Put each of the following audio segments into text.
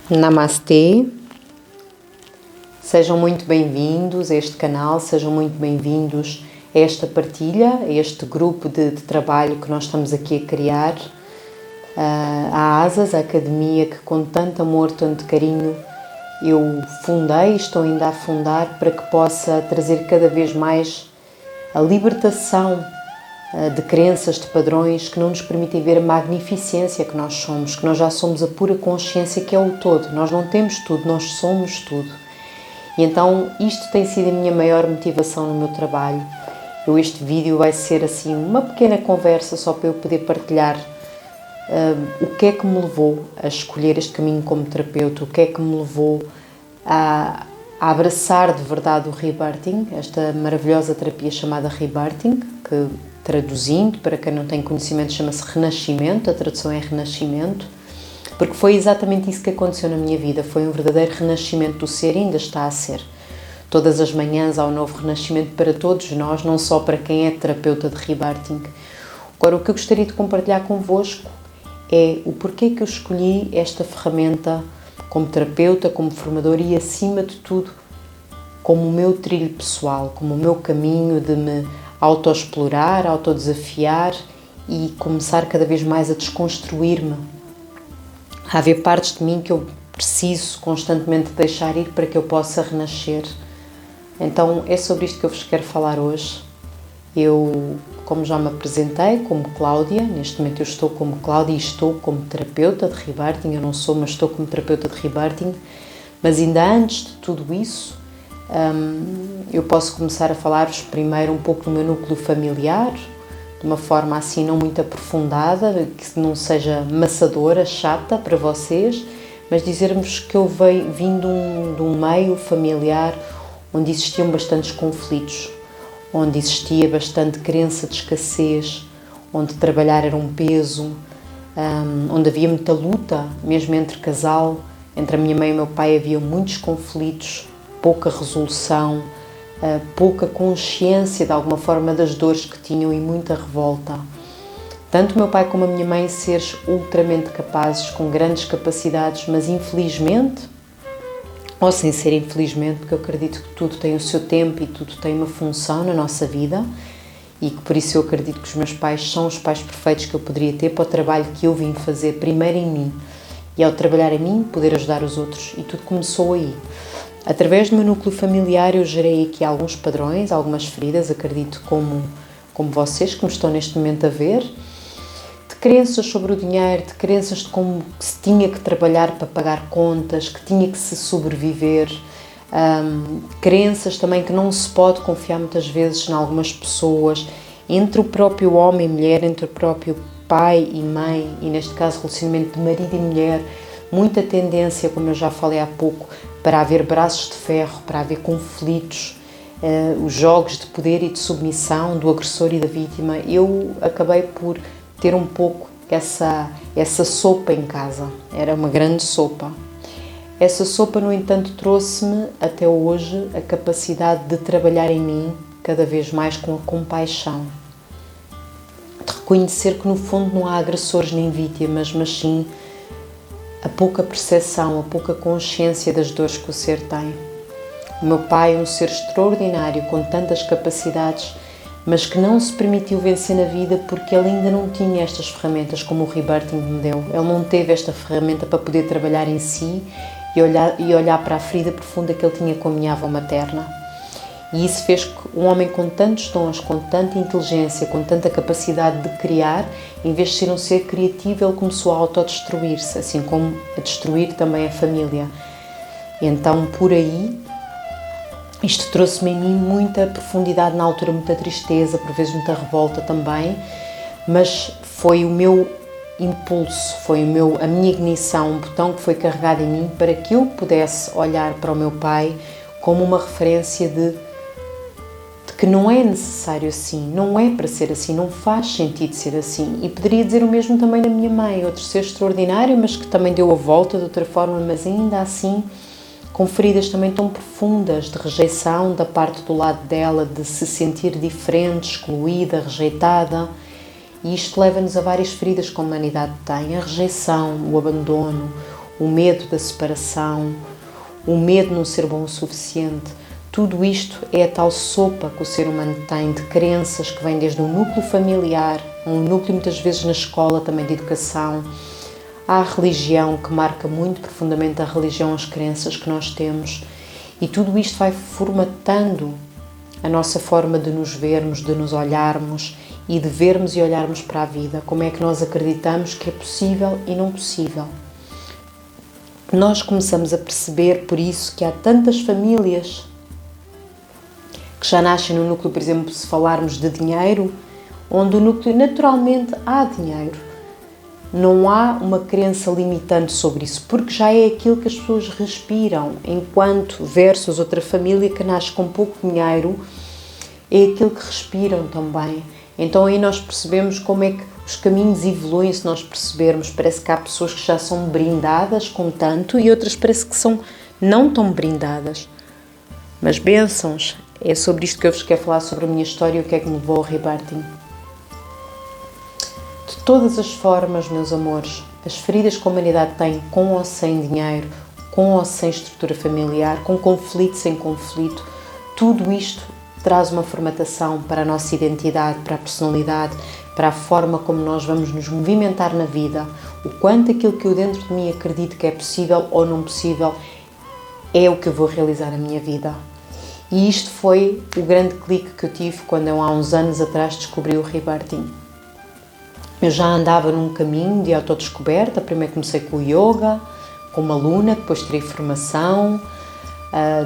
Namastê, sejam muito bem-vindos a este canal, sejam muito bem-vindos a esta partilha, a este grupo de trabalho que nós estamos aqui a criar, a ASAS, a academia que com tanto amor, tanto carinho eu fundei e estou ainda a fundar para que possa trazer cada vez mais a libertação de crenças, de padrões que não nos permitem ver a magnificência que nós somos, que nós já somos a pura consciência que é o todo. Nós não temos tudo, nós somos tudo. E então isto tem sido a minha maior motivação no meu trabalho. Este vídeo vai ser assim uma pequena conversa só para eu poder partilhar o que é que me levou a escolher este caminho como terapeuta, o que é que me levou a abraçar de verdade o rebirthing, esta maravilhosa terapia chamada rebirthing, que traduzindo, para quem não tem conhecimento, chama-se renascimento, a tradução é renascimento, porque foi exatamente isso que aconteceu na minha vida, foi um verdadeiro renascimento do ser e ainda está a ser. Todas as manhãs há um novo renascimento para todos nós, não só para quem é terapeuta de rebirthing. Agora, o que eu gostaria de compartilhar convosco é o porquê que eu escolhi esta ferramenta como terapeuta, como formador e, acima de tudo, como o meu trilho pessoal, como o meu caminho de me autoexplorar, autodesafiar e começar cada vez mais a desconstruir-me. A haver partes de mim que eu preciso constantemente deixar ir para que eu possa renascer. Então é sobre isto que eu vos quero falar hoje. Eu, como já me apresentei, como Cláudia, neste momento eu estou como Cláudia e estou como terapeuta de rebirthing, eu não sou, mas estou como terapeuta de rebirthing, mas ainda antes de tudo isso, eu posso começar a falar-vos primeiro um pouco do meu núcleo familiar, de uma forma assim não muito aprofundada, que não seja maçadora, chata para vocês, mas dizer-vos que eu vim de um meio familiar onde existiam bastantes conflitos, onde existia bastante crença de escassez, onde trabalhar era um peso, onde havia muita luta, mesmo entre casal, entre a minha mãe e o meu pai havia muitos conflitos, pouca resolução, pouca consciência de alguma forma das dores que tinham e muita revolta. Tanto o meu pai como a minha mãe, seres ultramente capazes, com grandes capacidades, mas infelizmente, ou sem ser infelizmente, porque eu acredito que tudo tem o seu tempo e tudo tem uma função na nossa vida e que por isso eu acredito que os meus pais são os pais perfeitos que eu poderia ter para o trabalho que eu vim fazer primeiro em mim e ao trabalhar em mim poder ajudar os outros, e tudo começou aí. Através do meu núcleo familiar eu gerei aqui alguns padrões, algumas feridas, acredito como vocês que me estão neste momento a ver, de crenças sobre o dinheiro, de crenças de como se tinha que trabalhar para pagar contas, que tinha que se sobreviver, crenças também que não se pode confiar muitas vezes em algumas pessoas, entre o próprio homem e mulher, entre o próprio pai e mãe, e neste caso relacionamento de marido e mulher, muita tendência, como eu já falei há pouco, para haver braços de ferro, para haver conflitos, os jogos de poder e de submissão do agressor e da vítima. Eu acabei por ter um pouco essa sopa em casa, era uma grande sopa. Essa sopa, no entanto, trouxe-me até hoje a capacidade de trabalhar em mim cada vez mais com a compaixão, de reconhecer que no fundo não há agressores nem vítimas, mas sim a pouca percepção, a pouca consciência das dores que o ser tem. O meu pai é um ser extraordinário, com tantas capacidades, mas que não se permitiu vencer na vida porque ele ainda não tinha estas ferramentas como o rebirthing me deu. Ele não teve esta ferramenta para poder trabalhar em si e olhar para a ferida profunda que ele tinha com a minha avó materna. E isso fez que um homem com tantos dons, com tanta inteligência, com tanta capacidade de criar, em vez de ser um ser criativo, ele começou a autodestruir-se, assim como a destruir também a família. E então, por aí, isto trouxe-me em mim muita profundidade na altura, muita tristeza, por vezes muita revolta também, mas foi o meu impulso, foi a minha ignição, um botão que foi carregado em mim para que eu pudesse olhar para o meu pai como uma referência de que não é necessário assim, não é para ser assim, não faz sentido ser assim. E poderia dizer o mesmo também na minha mãe, outro ser extraordinário, mas que também deu a volta de outra forma, mas ainda assim com feridas também tão profundas de rejeição da parte do lado dela, de se sentir diferente, excluída, rejeitada. E isto leva-nos a várias feridas que a humanidade tem, a rejeição, o abandono, o medo da separação, o medo de não ser bom o suficiente. Tudo isto é a tal sopa que o ser humano tem de crenças que vêm desde um núcleo familiar, um núcleo muitas vezes na escola também de educação. Há a religião que marca muito profundamente a religião, as crenças que nós temos, e tudo isto vai formatando a nossa forma de nos vermos, de nos olharmos e de vermos e olharmos para a vida. Como é que nós acreditamos que é possível e não possível. Nós começamos a perceber, por isso, que há tantas famílias que já nascem no núcleo, por exemplo, se falarmos de dinheiro, onde o núcleo naturalmente há dinheiro. Não há uma crença limitante sobre isso, porque já é aquilo que as pessoas respiram, enquanto versus outra família que nasce com pouco dinheiro, é aquilo que respiram também. Então aí nós percebemos como é que os caminhos evoluem, se nós percebermos. Parece que há pessoas que já são brindadas com tanto e outras parece que são não tão brindadas. Mas bênçãos, é sobre isto que eu vos quero falar, sobre a minha história e o que é que me levou ao rebirthing. De todas as formas, meus amores, as feridas que a humanidade tem, com ou sem dinheiro, com ou sem estrutura familiar, com conflito, sem conflito, tudo isto traz uma formatação para a nossa identidade, para a personalidade, para a forma como nós vamos nos movimentar na vida, o quanto aquilo que eu dentro de mim acredito que é possível ou não possível é o que eu vou realizar na minha vida. E isto foi o grande clique que eu tive quando eu há uns anos atrás descobri o rebirthing. Eu já andava num caminho de autodescoberta. Primeiro comecei com o yoga, como aluna, depois tirei formação,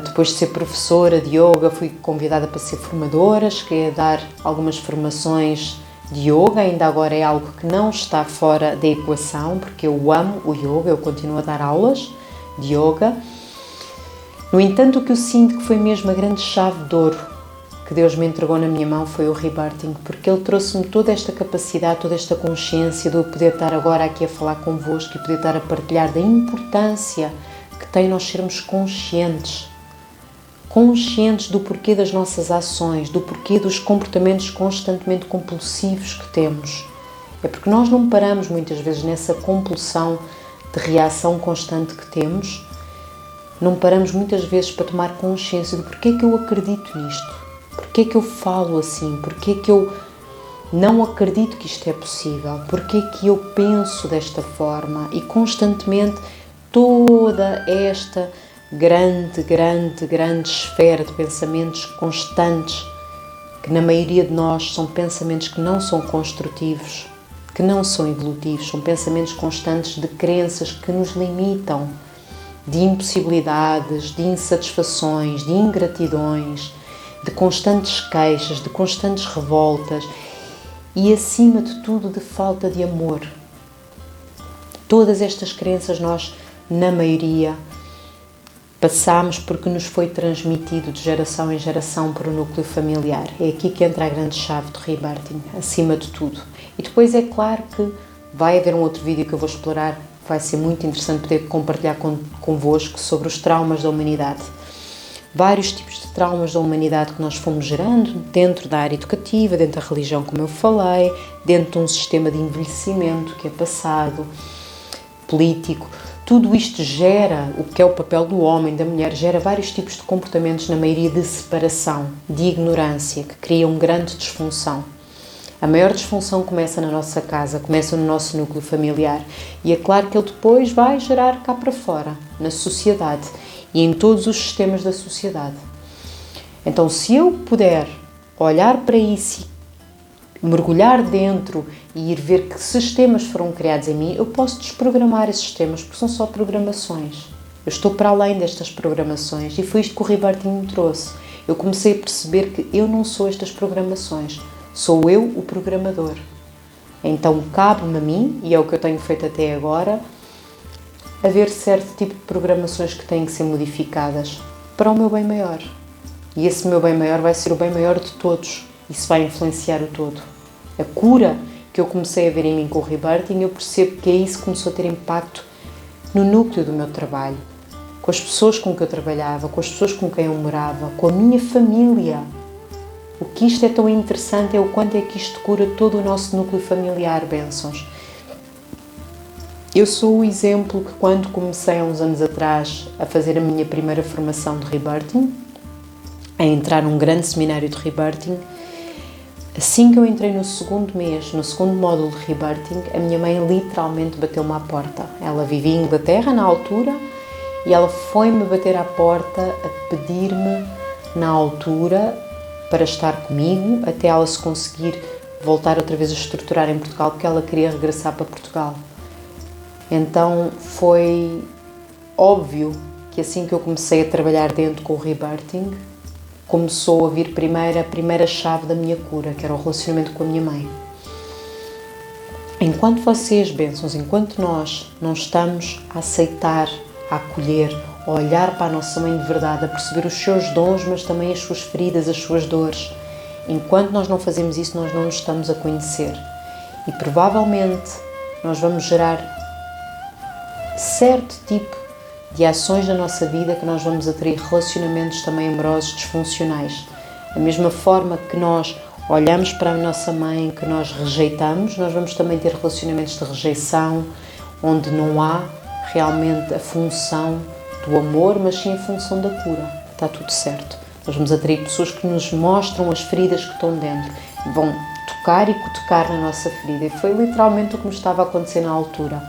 depois de ser professora de yoga fui convidada para ser formadora, cheguei a dar algumas formações de yoga, ainda agora é algo que não está fora da equação, porque eu amo o yoga, eu continuo a dar aulas de yoga. No entanto, o que eu sinto que foi mesmo a grande chave de ouro que Deus me entregou na minha mão foi o rebirthing, porque Ele trouxe-me toda esta capacidade, toda esta consciência de eu poder estar agora aqui a falar convosco e poder estar a partilhar da importância que tem nós sermos conscientes do porquê das nossas ações, do porquê dos comportamentos constantemente compulsivos que temos. É porque nós não paramos muitas vezes nessa compulsão de reação constante que temos, não paramos muitas vezes para tomar consciência do porquê que eu acredito nisto. Porquê que eu falo assim? Porquê que eu não acredito que isto é possível? Porquê que eu penso desta forma? E constantemente toda esta grande esfera de pensamentos constantes, que na maioria de nós são pensamentos que não são construtivos, que não são evolutivos, são pensamentos constantes de crenças que nos limitam, de impossibilidades, de insatisfações, de ingratidões, de constantes queixas, de constantes revoltas e, acima de tudo, de falta de amor. Todas estas crenças nós, na maioria, passamos porque nos foi transmitido de geração em geração por um núcleo familiar. É aqui que entra a grande chave do rebirthing, acima de tudo. E depois é claro que vai haver um outro vídeo que eu vou explorar, vai ser muito interessante poder compartilhar convosco sobre os traumas da humanidade. Vários tipos de traumas da humanidade que nós fomos gerando dentro da área educativa, dentro da religião, como eu falei, dentro de um sistema de envelhecimento que é passado, político. Tudo isto gera o que é o papel do homem, da mulher, gera vários tipos de comportamentos, na maioria de separação, de ignorância, que criam grande disfunção. A maior disfunção começa na nossa casa, começa no nosso núcleo familiar e é claro que ele depois vai gerar cá para fora, na sociedade e em todos os sistemas da sociedade. Então, se eu puder olhar para isso, mergulhar dentro e ir ver que sistemas foram criados em mim, eu posso desprogramar esses sistemas, porque são só programações. Eu estou para além destas programações e foi isto que o rebirthing me trouxe. Eu comecei a perceber que eu não sou estas programações, sou eu o programador. Então, cabe-me a mim, e é o que eu tenho feito até agora, haver certo tipo de programações que têm que ser modificadas para o meu bem maior. E esse meu bem maior vai ser o bem maior de todos. Isso vai influenciar o todo. A cura que eu comecei a ver em mim com o rebirthing, eu percebo que é isso que começou a ter impacto no núcleo do meu trabalho, com as pessoas com que eu trabalhava, com as pessoas com quem eu morava, com a minha família. O que isto é tão interessante é o quanto é que isto cura todo o nosso núcleo familiar, bênçãos. Eu sou o exemplo que quando comecei há uns anos atrás a fazer a minha primeira formação de rebirthing, a entrar num grande seminário de rebirthing, assim que eu entrei no segundo mês, no segundo módulo de rebirthing, a minha mãe literalmente bateu-me à porta. Ela vivia em Inglaterra na altura e ela foi-me bater à porta a pedir-me na altura para estar comigo até ela se conseguir voltar outra vez a estruturar em Portugal, porque ela queria regressar para Portugal. Então foi óbvio que assim que eu comecei a trabalhar dentro com o rebirthing, começou a vir a primeira chave da minha cura, que era o relacionamento com a minha mãe. Enquanto vocês, bênçãos, enquanto nós não estamos a aceitar, a acolher, a olhar para a nossa mãe de verdade, a perceber os seus dons, mas também as suas feridas, as suas dores, enquanto nós não fazemos isso, nós não nos estamos a conhecer. E provavelmente nós vamos gerar certo tipo de ações na nossa vida que nós vamos atrair relacionamentos também amorosos disfuncionais. Da mesma forma que nós olhamos para a nossa mãe, que nós rejeitamos, nós vamos também ter relacionamentos de rejeição, onde não há realmente a função do amor, mas sim a função da cura. Está tudo certo. Nós vamos atrair pessoas que nos mostram as feridas que estão dentro, vão tocar e cutucar na nossa ferida. E foi literalmente o que me estava a acontecer na altura.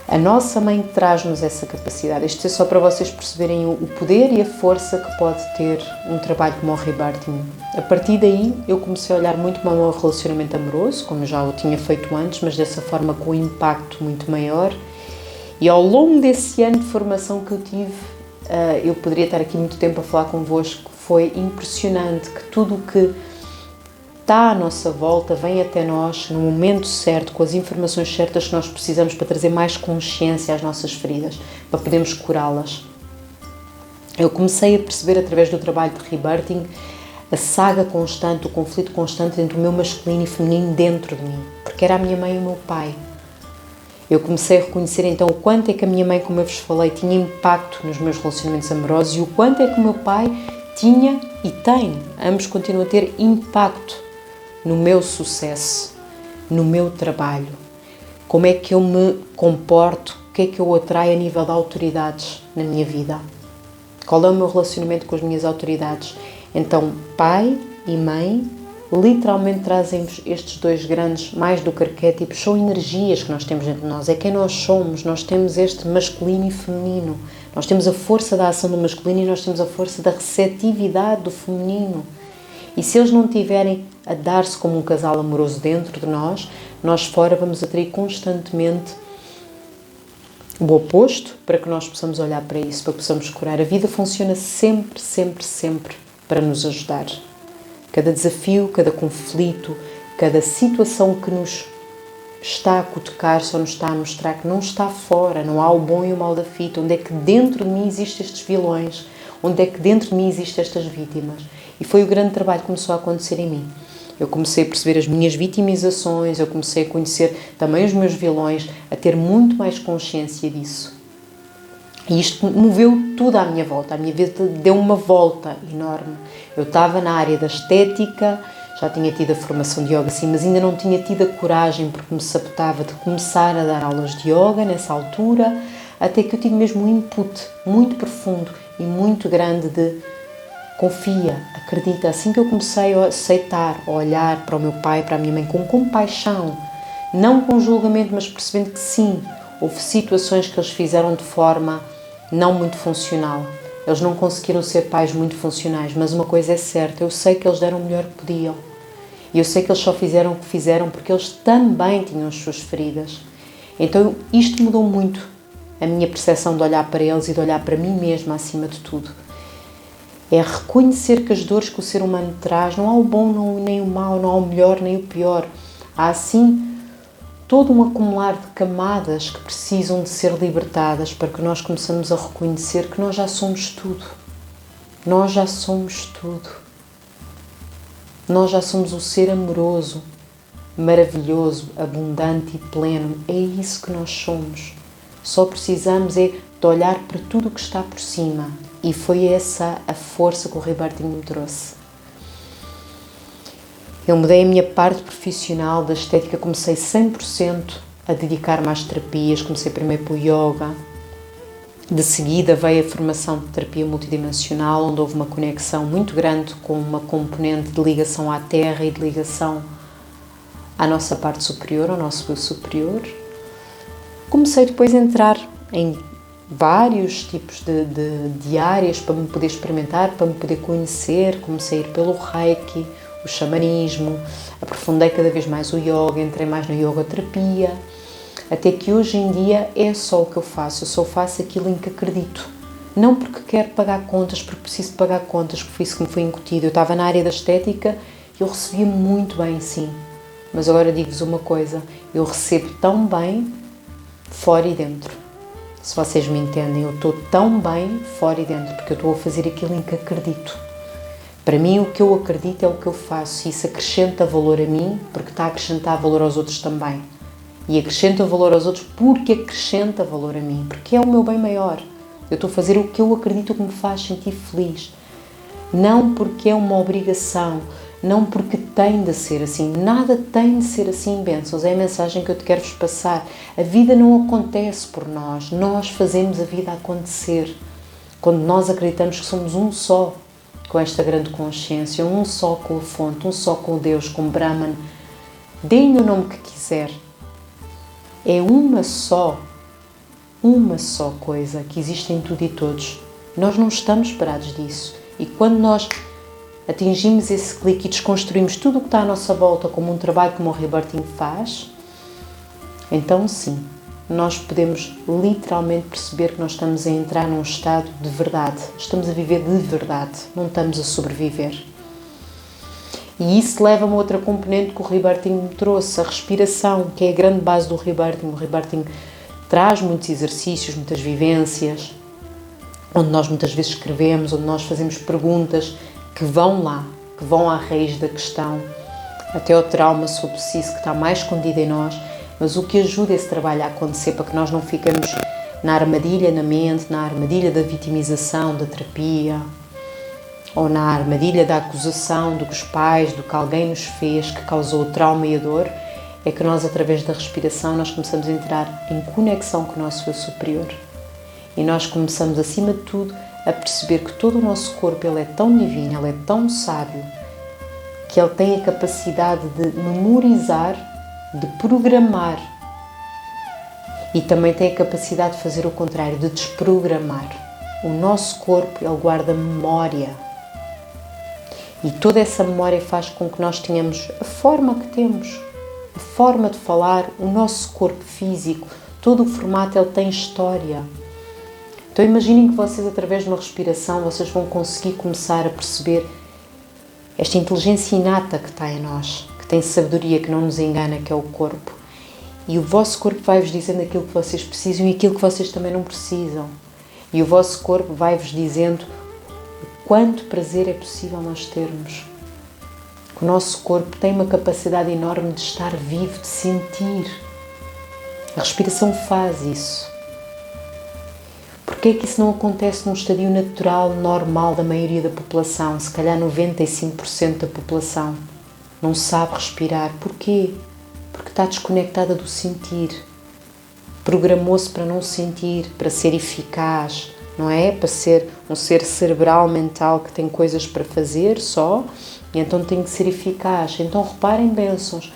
A nossa mãe traz-nos essa capacidade. Isto é só para vocês perceberem o poder e a força que pode ter um trabalho como o rebirthing. A partir daí, eu comecei a olhar muito para o meu relacionamento amoroso, como já o tinha feito antes, mas dessa forma com um impacto muito maior. E ao longo desse ano de formação que eu tive, eu poderia estar aqui muito tempo a falar convosco, foi impressionante que tudo o que está à nossa volta vem até nós no momento certo, com as informações certas que nós precisamos para trazer mais consciência às nossas feridas, para podermos curá-las. Eu comecei a perceber através do trabalho de rebirthing a saga constante, o conflito constante entre o meu masculino e feminino dentro de mim, porque era a minha mãe e o meu pai. Eu comecei a reconhecer então o quanto é que a minha mãe, como eu vos falei, tinha impacto nos meus relacionamentos amorosos e o quanto é que o meu pai tinha e tem, ambos continuam a ter impacto no meu sucesso, no meu trabalho. Como é que eu me comporto, o que é que eu atraio a nível de autoridades na minha vida? Qual é o meu relacionamento com as minhas autoridades? Então, pai e mãe literalmente trazem-vos estes dois grandes, mais do que arquétipos, são energias que nós temos dentro de nós, é quem nós somos, nós temos este masculino e feminino, nós temos a força da ação do masculino e nós temos a força da receptividade do feminino. E se eles não tiverem a dar-se como um casal amoroso dentro de nós, nós fora vamos atrair constantemente o oposto para que nós possamos olhar para isso, para que possamos curar. A vida funciona sempre, sempre, sempre para nos ajudar. Cada desafio, cada conflito, cada situação que nos está a cutucar só nos está a mostrar que não está fora, não há o bom e o mau da fita, onde é que dentro de mim existem estes vilões, onde é que dentro de mim existem estas vítimas. E foi o grande trabalho que começou a acontecer em mim. Eu comecei a perceber as minhas vitimizações, eu comecei a conhecer também os meus vilões, a ter muito mais consciência disso. E isto moveu tudo à minha volta, a minha vida deu uma volta enorme. Eu estava na área da estética, já tinha tido a formação de yoga sim, mas ainda não tinha tido a coragem, porque me sabotava, de começar a dar aulas de yoga nessa altura, até que eu tive mesmo um input muito profundo e muito grande de confia, acredita. Assim que eu comecei a aceitar, a olhar para o meu pai, para a minha mãe com compaixão, não com julgamento, mas percebendo que sim, houve situações que eles fizeram de forma não muito funcional. Eles não conseguiram ser pais muito funcionais, mas uma coisa é certa, eu sei que eles deram o melhor que podiam. E eu sei que eles só fizeram o que fizeram porque eles também tinham as suas feridas. Então isto mudou muito a minha percepção de olhar para eles e de olhar para mim mesma acima de tudo. É reconhecer que as dores que o ser humano traz, não há o bom nem o mau, não há o melhor nem o pior. Há assim todo um acumular de camadas que precisam de ser libertadas para que nós começamos a reconhecer que nós já somos tudo. Nós já somos tudo. Nós já somos o ser amoroso, maravilhoso, abundante e pleno. É isso que nós somos. Só precisamos de olhar para tudo o que está por cima. E foi essa a força que o rebirthing me trouxe. Eu mudei a minha parte profissional da estética, comecei 100% a dedicar-me às terapias. Comecei primeiro pelo yoga, de seguida veio a formação de terapia multidimensional, onde houve uma conexão muito grande com uma componente de ligação à Terra e de ligação à nossa parte superior, ao nosso eu superior. Comecei depois a entrar em vários tipos de áreas para me poder experimentar, para me poder conhecer. Comecei a ir pelo Reiki, o xamanismo, aprofundei cada vez mais o yoga, entrei mais na yogoterapia, até que hoje em dia é só o que eu faço. Eu só faço aquilo em que acredito. Não porque quero pagar contas, porque preciso de pagar contas, que foi isso que me foi incutido. Eu estava na área da estética e eu recebia muito bem, sim. Mas agora digo-vos uma coisa, eu recebo tão bem fora e dentro. Se vocês me entendem, eu estou tão bem fora e dentro, porque eu estou a fazer aquilo em que acredito. Para mim, o que eu acredito é o que eu faço, e isso acrescenta valor a mim, porque está a acrescentar valor aos outros também. E acrescenta valor aos outros porque acrescenta valor a mim, porque é o meu bem maior. Eu estou a fazer o que eu acredito que me faz sentir feliz. Não porque é uma obrigação, não porque tem de ser assim. Nada tem de ser assim, bênçãos. É a mensagem que eu te quero vos passar. A vida não acontece por nós. Nós fazemos a vida acontecer. Quando nós acreditamos que somos um só com esta grande consciência, um só com a fonte, um só com Deus, com Brahman. Deem-lhe o nome que quiser. É uma só coisa que existe em tudo e todos. Nós não estamos separados disso. E quando nós atingimos esse clique e desconstruímos tudo o que está à nossa volta como um trabalho como o Rebirthing faz, então sim, nós podemos literalmente perceber que nós estamos a entrar num estado de verdade. Estamos a viver de verdade, não estamos a sobreviver. E isso leva a uma outra componente que o Rebirthing me trouxe, a respiração, que é a grande base do Rebirthing. O Rebirthing traz muitos exercícios, muitas vivências, onde nós muitas vezes escrevemos, onde nós fazemos perguntas que vão lá, que vão à raiz da questão, até ao trauma subsiste que está mais escondido em nós, mas o que ajuda esse trabalho a acontecer para que nós não fiquemos na armadilha na mente, na armadilha da vitimização, da terapia, ou na armadilha da acusação do que os pais, do que alguém nos fez, que causou o trauma e a dor, é que nós, através da respiração, nós começamos a entrar em conexão com o nosso eu superior. E nós começamos, acima de tudo, a perceber que todo o nosso corpo ele é tão divino, ele é tão sábio, que ele tem a capacidade de memorizar, de programar, e também tem a capacidade de fazer o contrário, de desprogramar. O nosso corpo, ele guarda memória. E toda essa memória faz com que nós tenhamos a forma que temos, a forma de falar, o nosso corpo físico, todo o formato, ele tem história. Então imaginem que vocês, através de uma respiração, vocês vão conseguir começar a perceber esta inteligência inata que está em nós, que tem sabedoria, que não nos engana, que é o corpo. E o vosso corpo vai-vos dizendo aquilo que vocês precisam e aquilo que vocês também não precisam. E o vosso corpo vai-vos dizendo o quanto prazer é possível nós termos. O nosso corpo tem uma capacidade enorme de estar vivo, de sentir. A respiração faz isso. Porquê é que isso não acontece num estadio natural, normal da maioria da população? Se calhar 95% da população não sabe respirar. Porquê? Porque está desconectada do sentir. Programou-se para não sentir, para ser eficaz, não é? Para ser um ser cerebral, mental, que tem coisas para fazer só, e então tem que ser eficaz. Então reparem, bênçãos,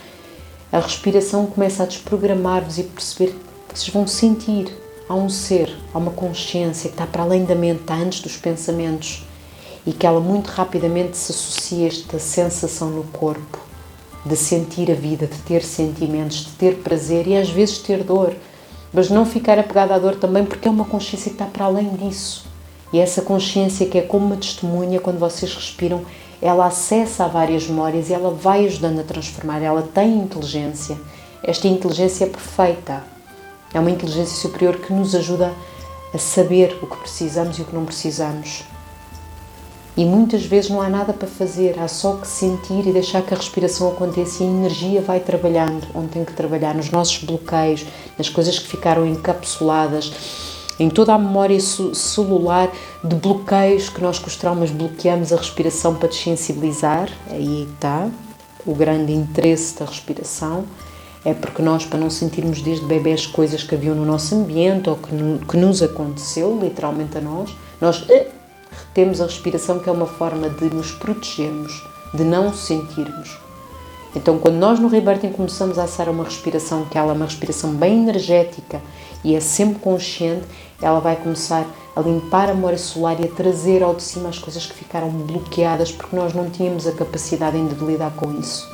a respiração começa a desprogramar-vos e perceber que vocês vão sentir. Há um ser, há uma consciência que está para além da mente, está antes dos pensamentos, e que ela muito rapidamente se associa a esta sensação no corpo, de sentir a vida, de ter sentimentos, de ter prazer e às vezes ter dor, mas não ficar apegada à dor também, porque é uma consciência que está para além disso. E essa consciência, que é como uma testemunha, quando vocês respiram, ela acessa a várias memórias e ela vai ajudando a transformar, ela tem inteligência. Esta inteligência é perfeita. É uma inteligência superior que nos ajuda a saber o que precisamos e o que não precisamos. E muitas vezes não há nada para fazer, há só que sentir e deixar que a respiração aconteça e a energia vai trabalhando onde tem que trabalhar, nos nossos bloqueios, nas coisas que ficaram encapsuladas, em toda a memória celular de bloqueios que nós com os traumas bloqueamos a respiração para desensibilizar. Aí está o grande interesse da respiração. É porque nós, para não sentirmos desde bebés coisas que haviam no nosso ambiente ou que nos aconteceu, literalmente a nós retemos a respiração, que é uma forma de nos protegermos, de não sentirmos. Então, quando nós no Rebirthing começamos a acessar uma respiração, que ela é uma respiração bem energética e é sempre consciente, ela vai começar a limpar a memória solar e a trazer ao de cima as coisas que ficaram bloqueadas porque nós não tínhamos a capacidade ainda de lidar com isso.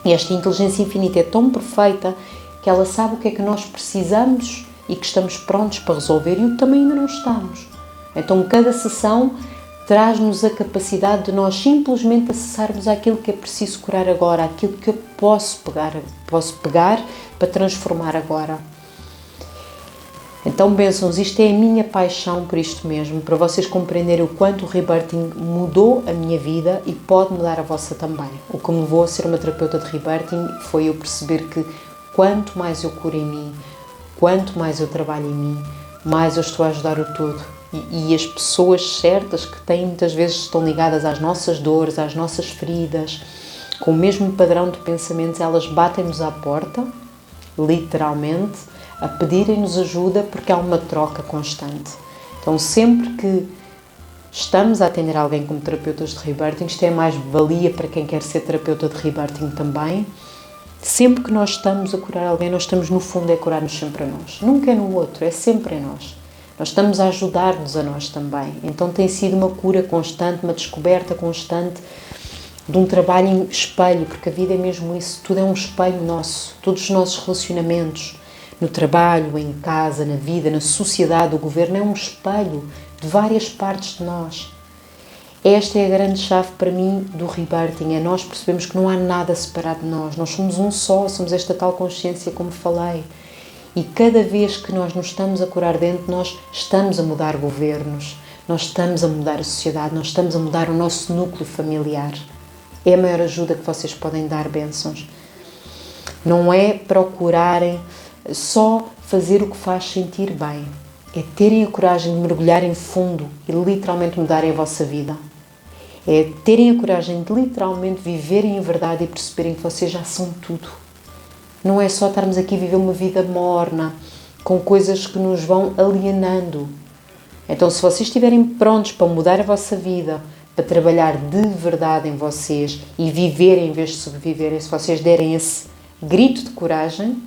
E esta inteligência infinita é tão perfeita que ela sabe o que é que nós precisamos e que estamos prontos para resolver e o que também ainda não estamos. Então, cada sessão traz-nos a capacidade de nós simplesmente acessarmos aquilo que é preciso curar agora, aquilo que eu posso pegar para transformar agora. Então, bênçãos, isto é a minha paixão por isto mesmo, para vocês compreenderem o quanto o Rebirthing mudou a minha vida e pode mudar a vossa também. O que me levou a ser uma terapeuta de Rebirthing foi eu perceber que quanto mais eu curo em mim, quanto mais eu trabalho em mim, mais eu estou a ajudar o todo. E as pessoas certas que têm, muitas vezes estão ligadas às nossas dores, às nossas feridas, com o mesmo padrão de pensamentos, elas batem-nos à porta, literalmente, a pedirem-nos ajuda porque há uma troca constante. Então, sempre que estamos a atender alguém como terapeutas de Rebirthing, isto é mais valia para quem quer ser terapeuta de Rebirthing também. Sempre que nós estamos a curar alguém, nós estamos, no fundo, a curar-nos sempre a nós. Nunca é no outro, é sempre em nós. Nós estamos a ajudar-nos a nós também. Então tem sido uma cura constante, uma descoberta constante de um trabalho em espelho, porque a vida é mesmo isso, tudo é um espelho nosso, todos os nossos relacionamentos, no trabalho, em casa, na vida, na sociedade, o governo, é um espelho de várias partes de nós. Esta é a grande chave para mim do Rebirthing, é nós percebemos que não há nada separado de nós somos um só, somos esta tal consciência como falei. E cada vez que nós nos estamos a curar dentro, nós estamos a mudar governos, nós estamos a mudar a sociedade, nós estamos a mudar o nosso núcleo familiar. É a maior ajuda que vocês podem dar, bênçãos. Não é procurarem só fazer o que faz sentir bem. É terem a coragem de mergulharem fundo e literalmente mudarem a vossa vida. É terem a coragem de literalmente viverem em verdade e perceberem que vocês já são tudo. Não é só estarmos aqui a viver uma vida morna, com coisas que nos vão alienando. Então, se vocês estiverem prontos para mudar a vossa vida, para trabalhar de verdade em vocês e viverem em vez de sobreviverem, se vocês derem esse grito de coragem,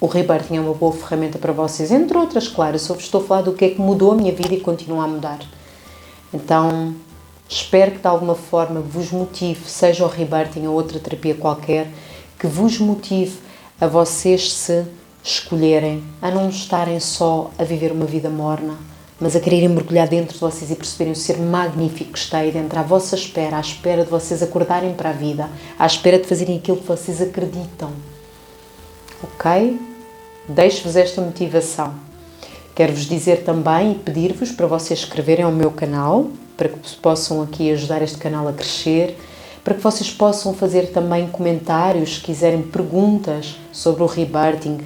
o Rebirthing é uma boa ferramenta para vocês. Entre outras, claro, eu só vos estou a falar do que é que mudou a minha vida e continua a mudar. Então, espero que de alguma forma vos motive, seja o Rebirthing ou outra terapia qualquer, que vos motive a vocês se escolherem, a não estarem só a viver uma vida morna, mas a quererem mergulhar dentro de vocês e perceberem o ser magnífico que está aí dentro, à vossa espera, à espera de vocês acordarem para a vida, à espera de fazerem aquilo que vocês acreditam. Ok? Deixo-vos esta motivação. Quero-vos dizer também e pedir-vos para vocês escreverem ao meu canal, para que possam aqui ajudar este canal a crescer, para que vocês possam fazer também comentários, se quiserem perguntas sobre o Rebirthing,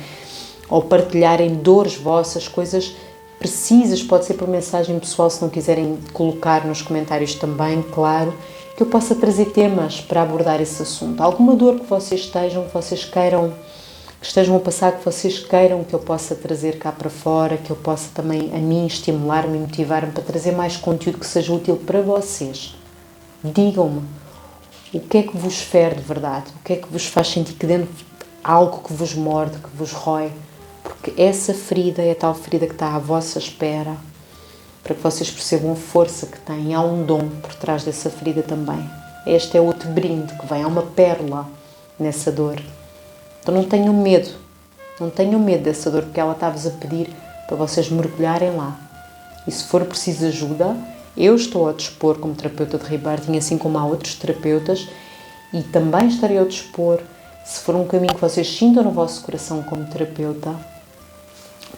ou partilharem dores vossas, coisas precisas, pode ser por mensagem pessoal, se não quiserem colocar nos comentários também, claro, que eu possa trazer temas para abordar esse assunto. Alguma dor que vocês estejam a passar, que vocês queiram que eu possa trazer cá para fora, que eu possa também a mim estimular-me e motivar-me para trazer mais conteúdo que seja útil para vocês. Digam-me o que é que vos fere de verdade, o que é que vos faz sentir que dentro há algo que vos morde, que vos rói, porque essa ferida é a tal ferida que está à vossa espera, para que vocês percebam a força que têm. Há um dom por trás dessa ferida também. Este é outro brinde que vem, há uma pérola nessa dor. Então não tenham medo dessa dor, porque ela está-vos a pedir para vocês mergulharem lá. E se for preciso ajuda, eu estou ao dispor como terapeuta de Rebirthing, assim como há outros terapeutas, e também estarei ao dispor, se for um caminho que vocês sintam no vosso coração como terapeuta,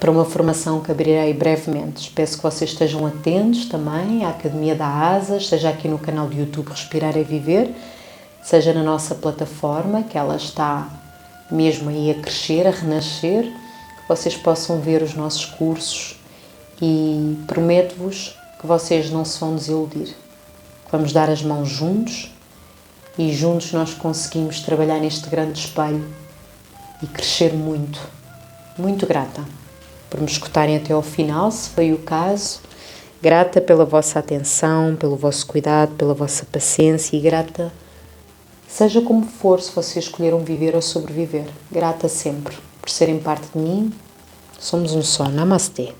para uma formação que abrirei brevemente. Peço que vocês estejam atentos também à Academia da Asas, seja aqui no canal do YouTube Respirar é Viver, seja na nossa plataforma, que ela está mesmo aí a crescer, a renascer, que vocês possam ver os nossos cursos, e prometo-vos que vocês não se vão desiludir. Vamos dar as mãos juntos e juntos nós conseguimos trabalhar neste grande espelho e crescer muito. Muito grata por me escutarem até ao final, se foi o caso. Grata pela vossa atenção, pelo vosso cuidado, pela vossa paciência e grata, seja como for, se vocês escolheram viver ou sobreviver. Grata sempre por serem parte de mim. Somos um só. Namastê.